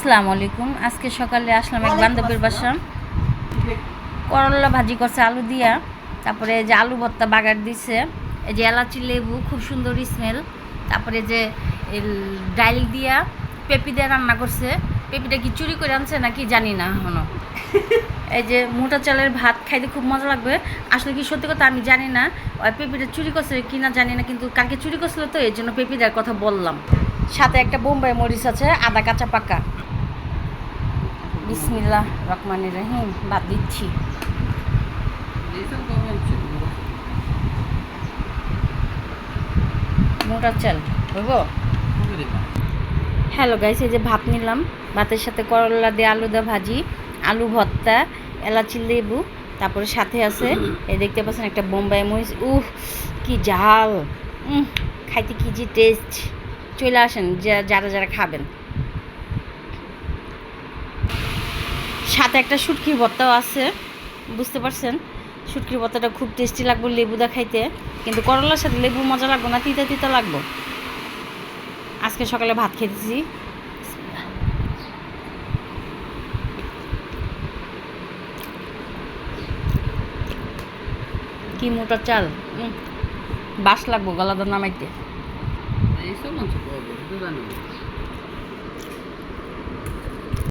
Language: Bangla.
আসসালামু আলাইকুম। আজকে সকালে আসলাম এক বান্ধবীর বাসা। করলা ভাজি করছে আলু দিয়া, তারপরে যে আলু ভর্তা বাগার দিছে, এই যে এলাচি লেবু খুব সুন্দর স্মেল, তারপরে যে ডাইল দিয়া পেঁপি দিয়ে রান্না করছে। পেঁপিটা কি চুরি করে আনছে নাকি জানি না এখনো। এই যে মোটা চালের ভাত খাইতে খুব মজা লাগবে। আসলে কি সত্যি কথা আমি জানি না ওই পেঁপিটা চুরি করছে কি না জানি না, কিন্তু কালকে চুরি করছিল তো এই জন্য পেঁপিটার কথা বললাম। সাথে একটা বোম্বাই মরিচ আছে, আদা কাঁচা পাকা। বিসমিল্লাহ রহমানির রহিম, ভাত দিচ্ছি। মোটা চাল বুঝব। হ্যালো গাইস, এই যে ভাত নিলাম, ভাতের সাথে করলা দিয়ে আলু দিয়ে ভাজি, আলু ভর্তা, এলাচি লেবু, তারপরে সাথে আছে এই দেখতে পাচ্ছেন একটা বোম্বাই মরিচ। কি ঝাল! খাইতে কি যে টেস্ট! চলে আসেন যারা যারা খাবেন। সাথে একটা শুটকির ভর্তাও আছে, বুঝতে পারছেন। শুটকির ভর্তাটা খুব টেস্টি লাগবে লেবু দা খাইতে, কিন্তু করলার সাথে লেবু মজা লাগবে না, তিতা তিতা লাগবে। আজকে সকালে ভাত খেতেছি। কি মোটা চাল, বাস লাগবো গলাটা নামাইতে।